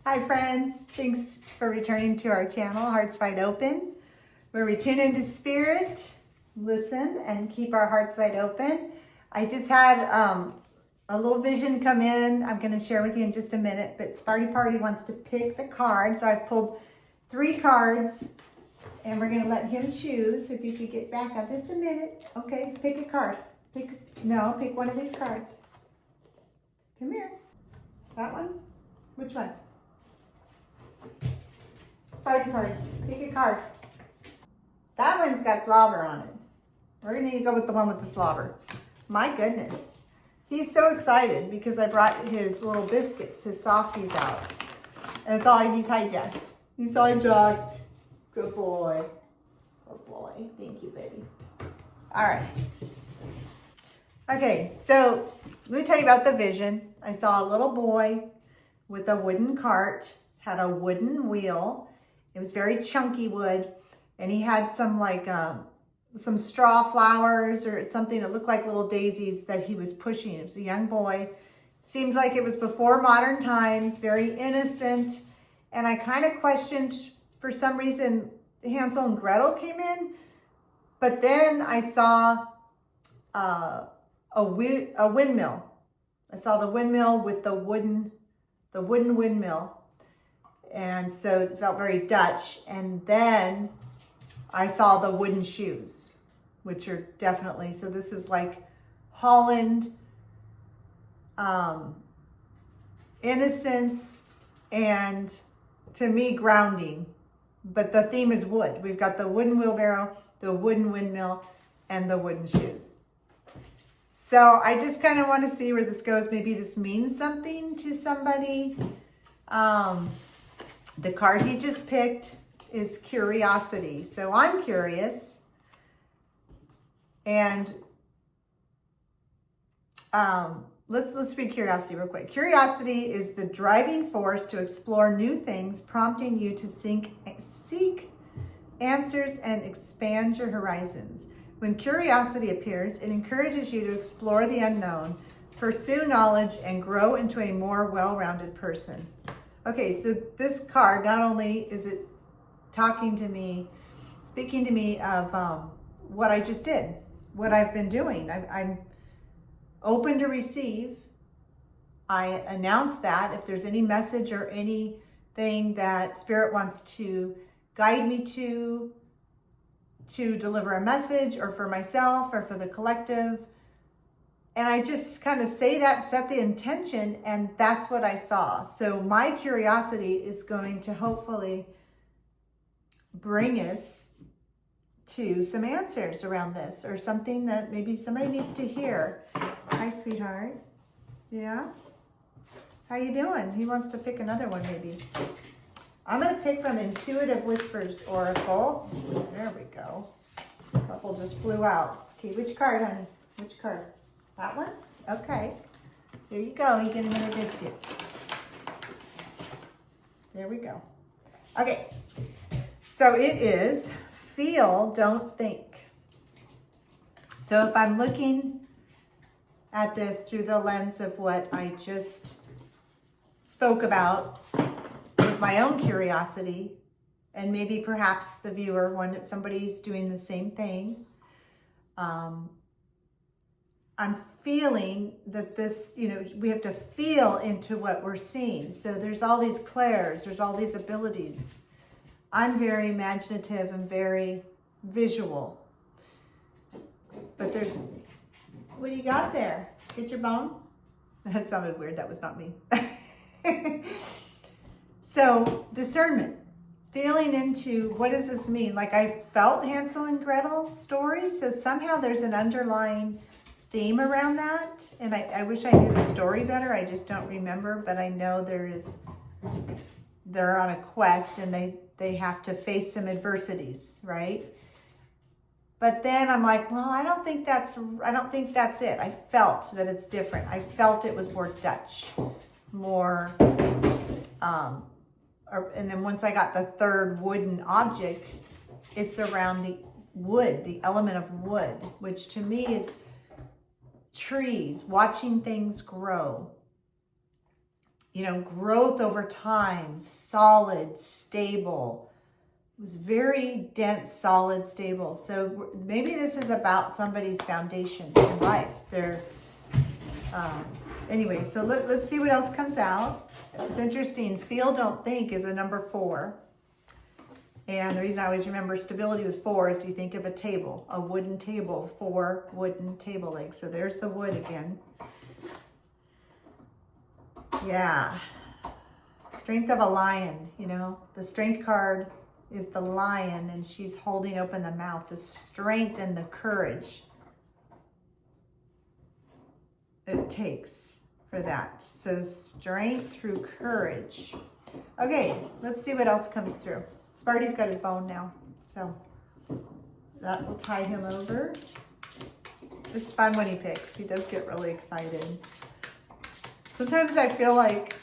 Hi friends, thanks for returning to our channel, Hearts Wide Open, where we tune into spirit, listen, and keep our hearts wide open. I just had a little vision come in. I'm going to share with you in just a minute, but Sparty Party wants to pick the card. So I've pulled 3 cards and we're going to let him choose. If you could get back on just a minute. Okay, pick a card. Pick one of these cards. Come here. That one? Which one? Sparty Party. Pick a card. That one's got slobber on it. We're going to need to go with the one with the slobber. My goodness. He's so excited because I brought his little biscuits, his softies out. And it's all he's hijacked. He's hijacked. Good boy. Good boy. Thank you, baby. All right. Okay, so let me tell you about the vision. I saw a little boy with a wooden cart, had a wooden wheel. It was very chunky wood, and he had some some straw flowers or something that looked like little daisies that he was pushing. It was a young boy. Seemed like it was before modern times, very innocent. And I kind of questioned, for some reason, Hansel and Gretel came in, but then I saw a windmill. I saw the windmill with the wooden windmill. And so it felt very Dutch. And then I saw the wooden shoes, which are definitely, so this is like Holland, innocence, and to me, grounding. But the theme is wood. We've got the wooden wheelbarrow, the wooden windmill, and the wooden shoes. So I just kind of want to see where this goes. Maybe this means something to somebody. The card he just picked is curiosity. So I'm curious. And let's read curiosity real quick. Curiosity is the driving force to explore new things, prompting you to seek answers and expand your horizons. When curiosity appears, it encourages you to explore the unknown, pursue knowledge, and grow into a more well-rounded person. Okay, so this card, not only is it talking to me, speaking to me of what I just did, what I've been doing. I'm open to receive. I announce that if there's any message or anything that Spirit wants to guide me to deliver a message, or for myself or for the collective. And I just kind of say that, set the intention, and that's what I saw. So my curiosity is going to hopefully bring us to some answers around this, or something that maybe somebody needs to hear. Hi, sweetheart. Yeah? How you doing? He wants to pick another one, maybe. I'm going to pick from Intuitive Whispers Oracle. There we go. A couple just flew out. Okay, which card, honey? Which card? That one? Okay. There you go. You get another biscuit. There we go. Okay. So it is feel, don't think. So if I'm looking at this through the lens of what I just spoke about with my own curiosity, and maybe perhaps the viewer, when somebody's doing the same thing, I'm feeling that this, we have to feel into what we're seeing. So there's all these clairs, there's all these abilities. I'm very imaginative and very visual. But there's, what do you got there? Get your bone? That sounded weird, that was not me. So discernment, feeling into what does this mean? Like I felt Hansel and Gretel story, so somehow there's an underlying theme around that. And I wish I knew the story better. I just don't remember, but I know they're on a quest and they have to face some adversities, right? But then I'm like, well, I don't think that's it. I felt that it's different. I felt it was more Dutch, more, and then once I got the third wooden object, it's around the wood, the element of wood, which to me is trees, watching things grow. you know, growth over time, solid, stable. It was very dense, solid, stable. So maybe this is about somebody's foundation in life. Anyway, so let's see what else comes out. It's interesting. Feel, don't think is a number 4. And the reason I always remember stability with 4 is you think of a table, a wooden table, 4 wooden table legs. So there's the wood again. Yeah. Strength of a lion, you know. The strength card is the lion, and she's holding open the mouth. The strength and the courage it takes for that. So strength through courage. Okay, let's see what else comes through. Sparty's got his bone now, so that will tie him over. It's fun when he picks. He does get really excited. Sometimes I feel like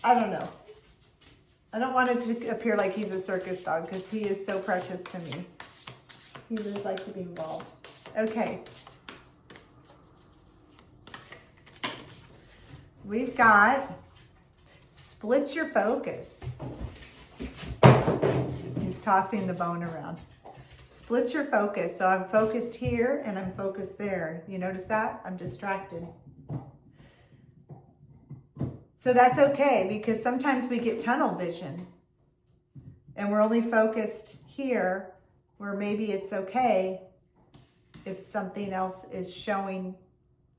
I don't know. I don't want it to appear like he's a circus dog because he is so precious to me. He would like to be involved. Okay. We've got split your focus. He's tossing the bone around. Split your focus. So I'm focused here and I'm focused there. You notice that? I'm distracted. So that's okay because sometimes we get tunnel vision and we're only focused here where maybe it's okay if something else is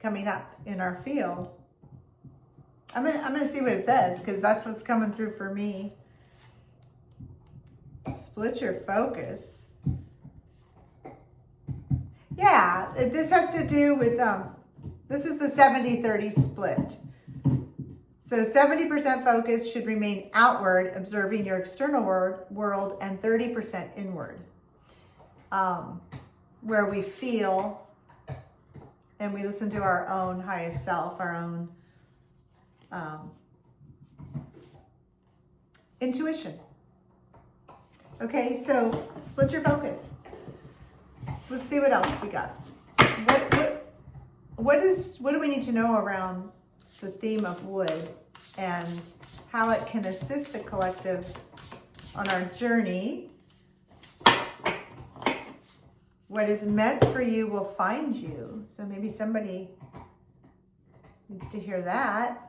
coming up in our field. I'm gonna see what it says because that's what's coming through for me. Split your focus. Yeah, this has to do with, this is the 70-30 split. So 70% focus should remain outward, observing your external world, and 30% inward, where we feel and we listen to our own highest self, our own intuition. Okay, so split your focus. Let's see what else we got. What do we need to know around the theme of wood and how it can assist the collective on our journey? What is meant for you will find you. So maybe somebody needs to hear that.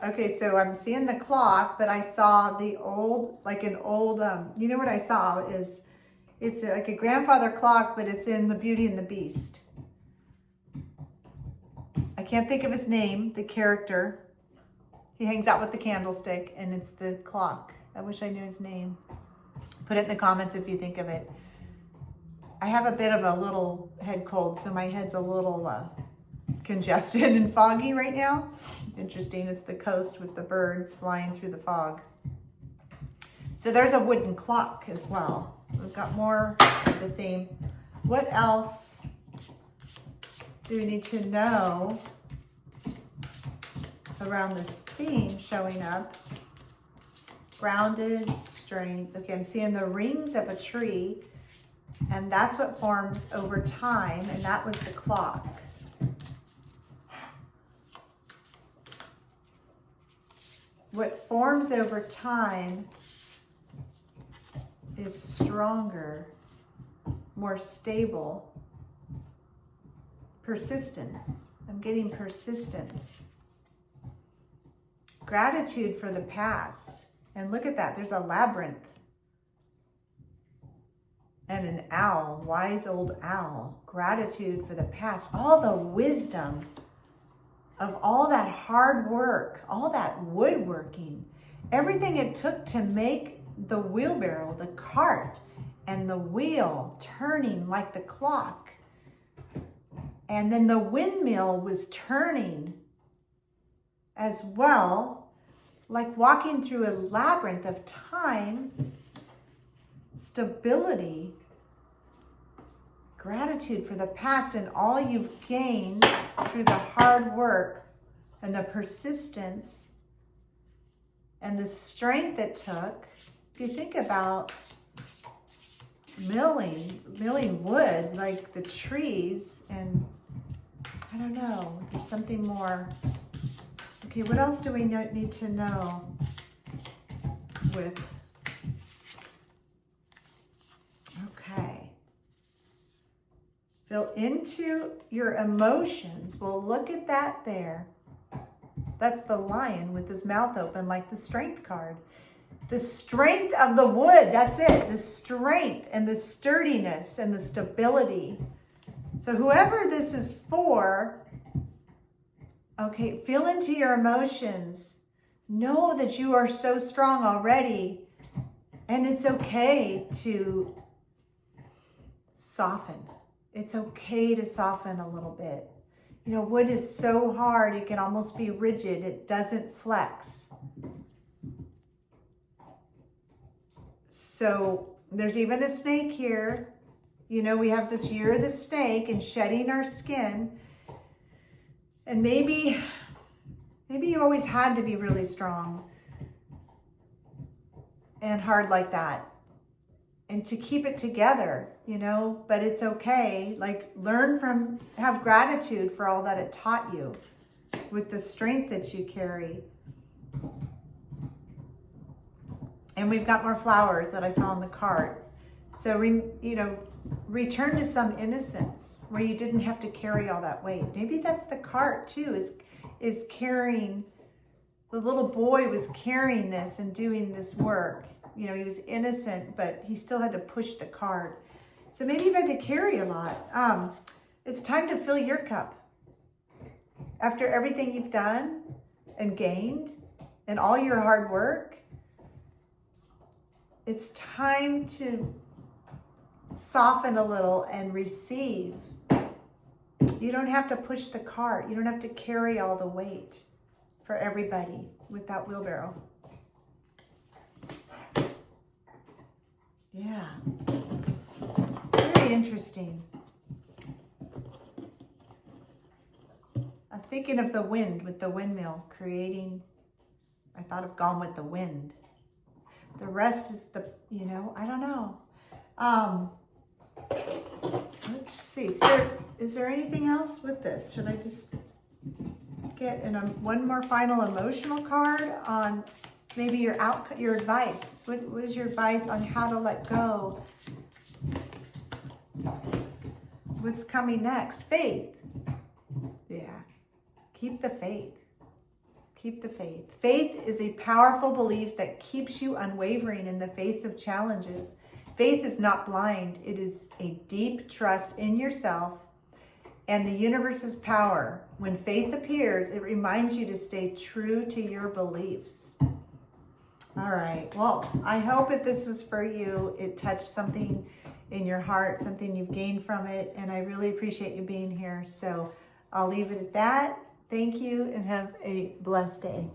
Okay, so I'm seeing the clock, but I saw the old, you know what I saw is, it's like a grandfather clock, but it's in the Beauty and the Beast. I can't think of his name, the character. He hangs out with the candlestick and it's the clock. I wish I knew his name. Put it in the comments if you think of it. I have a bit of a little head cold, so my head's a little congested and foggy right now. Interesting, it's the coast with the birds flying through the fog. So there's a wooden clock as well. We've got more of the theme. What else do we need to know around this theme showing up? Grounded, strength. Okay, I'm seeing the rings of a tree, and that's what forms over time, and that was the clock. What forms over time is stronger, more stable. Persistence. I'm getting persistence. Gratitude for the past. And look at that, there's a labyrinth. And an owl, wise old owl. Gratitude for the past. All the wisdom of all that hard work, all that woodworking, everything it took to make the wheelbarrow, the cart, and the wheel turning like the clock. And then the windmill was turning as well, like walking through a labyrinth of time, stability, gratitude for the past and all you've gained through the hard work and the persistence and the strength it took. If you think about milling wood, like the trees and I don't know. There's something more. Okay, what else do we need to know with? Okay. Feel into your emotions. Well, look at that there. That's the lion with his mouth open, like the strength card. The strength of the wood, that's it. The strength and the sturdiness and the stability. So whoever this is for, okay, feel into your emotions. Know that you are so strong already. And it's okay to soften. It's okay to soften a little bit. You know, wood is so hard, it can almost be rigid. It doesn't flex. So there's even a snake here. You know, we have this year of the snake and shedding our skin. And maybe you always had to be really strong and hard like that. And to keep it together, you know, but it's okay. Like, learn from, have gratitude for all that it taught you with the strength that you carry. And we've got more flowers that I saw on the cart. So, return to some innocence where you didn't have to carry all that weight. Maybe that's the cart too, is carrying, the little boy was carrying this and doing this work. You know, he was innocent, but he still had to push the cart. So maybe you've had to carry a lot. It's time to fill your cup. After everything you've done and gained and all your hard work, it's time to soften a little and receive. You don't have to push the cart. You don't have to carry all the weight for everybody with that wheelbarrow. Yeah. Very interesting. I'm thinking of the wind with the windmill creating, I thought of Gone with the Wind. The rest is I don't know. Let's see. Is there anything else with this? Should I just get one more final emotional card on maybe your advice? What is your advice on how to let go? What's coming next? Faith. Yeah. Keep the faith. Keep the faith. Faith is a powerful belief that keeps you unwavering in the face of challenges. Faith is not blind. It is a deep trust in yourself and the universe's power. When faith appears, it reminds you to stay true to your beliefs. All right. Well, I hope if this was for you, it touched something in your heart, something you've gained from it. And I really appreciate you being here. So I'll leave it at that. Thank you and have a blessed day.